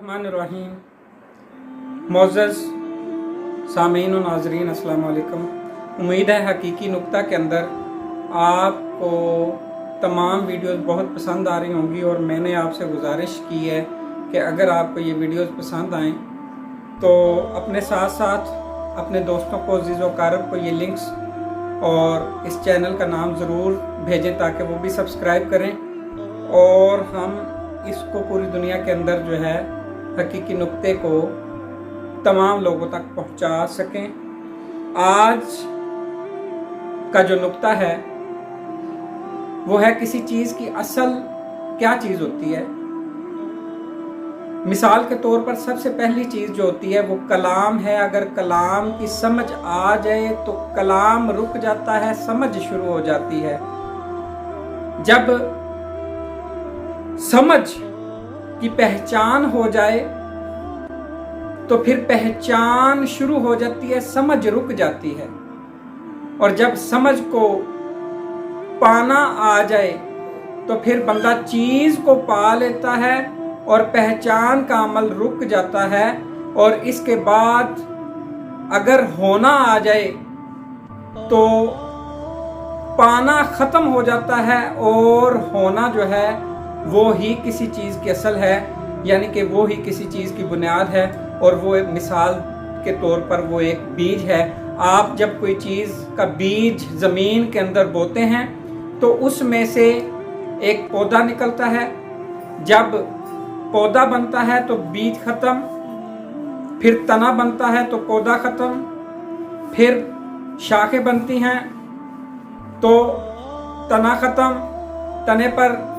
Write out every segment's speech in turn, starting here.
बिस्मिल्लाहिर्रहमानिर्रहीम। मोअज़्ज़ज़ सामीन व नाज़रीन, अस्सलाम वालेकुम। उम्मीद है हकीकी नुक्ता के अंदर आपको तमाम वीडियोस बहुत पसंद आ रही होंगी और मैंने आपसे गुजारिश की है कि अगर आपको ये वीडियोस पसंद आएँ तो अपने साथ साथ अपने दोस्तों को, अज़ीज़ व अक़ारिब को ये लिंक्स और इस चैनल का नाम ज़रूर भेजें ताकि वो भी सब्सक्राइब करें और हम इसको पूरी दुनिया के अंदर जो है हकीकी नुक्ते को तमाम लोगों तक पहुंचा सकें। आज का जो नुक्ता है वो है किसी चीज़ की असल क्या चीज़ होती है। मिसाल के तौर पर सबसे पहली चीज़ जो होती है वो कलाम है। अगर कलाम की समझ आ जाए तो कलाम रुक जाता है, समझ शुरू हो जाती है। जब समझ की पहचान हो जाए तो फिर पहचान शुरू हो जाती है, समझ रुक जाती है। और जब समझ को पाना आ जाए तो फिर बंदा चीज को पा लेता है और पहचान का अमल रुक जाता है। और इसके बाद अगर होना आ जाए तो पाना खत्म हो जाता है और होना जो है वो ही किसी चीज़ की असल है, यानी कि वो ही किसी चीज़ की बुनियाद है। और वो एक मिसाल के तौर पर वो एक बीज है। आप जब कोई चीज़ का बीज ज़मीन के अंदर बोते हैं तो उसमें से एक पौधा निकलता है। जब पौधा बनता है तो बीज ख़त्म, फिर तना बनता है तो पौधा ख़त्म, फिर शाखें बनती हैं तो तना ख़त्म, तने पर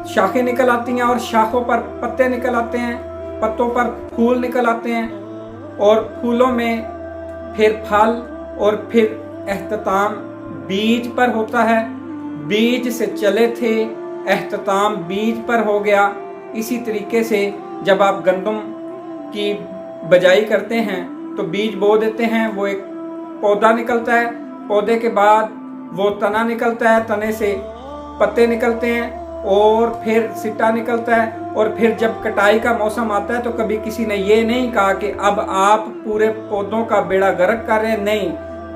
शाखें निकल आती हैं और शाखों पर पत्ते निकल आते हैं, पत्तों पर फूल निकल आते हैं और फूलों में फिर फल और फिर एहतताम बीज पर होता है। बीज से चले थे, एहतताम बीज पर हो गया। इसी तरीके से जब आप गंदम की बजाई करते हैं तो बीज बो देते हैं, वो एक पौधा निकलता है, पौधे के बाद वो तना निकलता है, तने से पत्ते निकलते हैं और फिर सिट्टा निकलता है। और फिर जब कटाई का मौसम आता है तो कभी किसी ने ये नहीं कहा कि अब आप पूरे पौधों का बेड़ा गर्क कर रहे हैं, नहीं।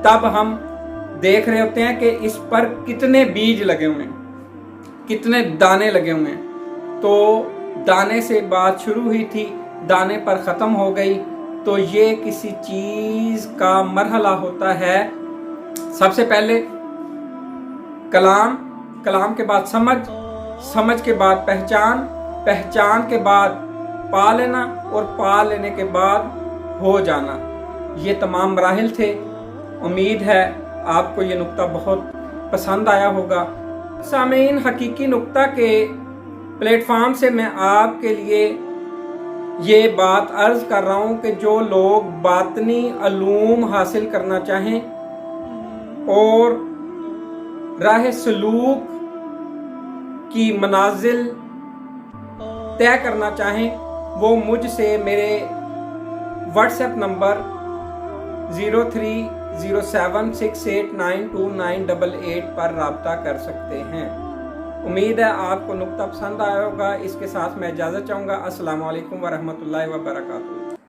तब हम देख रहे होते हैं कि इस पर कितने बीज लगे हुए हैं, कितने दाने लगे हुए हैं। तो दाने से बात शुरू हुई थी, दाने पर ख़त्म हो गई। तो ये किसी चीज़ का मरहला होता है। सबसे पहले कलाम, कलाम के बाद समझ, समझ के बाद पहचान, पहचान के बाद पा लेना और पा लेने के बाद हो जाना। ये तमाम मराहिल थे। उम्मीद है आपको ये नुक्ता बहुत पसंद आया होगा। सामीन, हकीकी नुक्ता के प्लेटफॉर्म से मैं आपके लिए ये बात अर्ज कर रहा हूँ कि जो लोग बातनी अलूम हासिल करना चाहें और राह सलूक की मनाजिल तय करना चाहें, वो मुझसे मेरे व्हाट्सएप नंबर 0307689298 पर रब्ता कर सकते हैं। उम्मीद है आपको नुक्ता पसंद आया होगा। इसके साथ मैं इजाज़त चाहूँगा। अस्सलाम वालेकुम व रहमतुल्लाहि व बरकातुहू।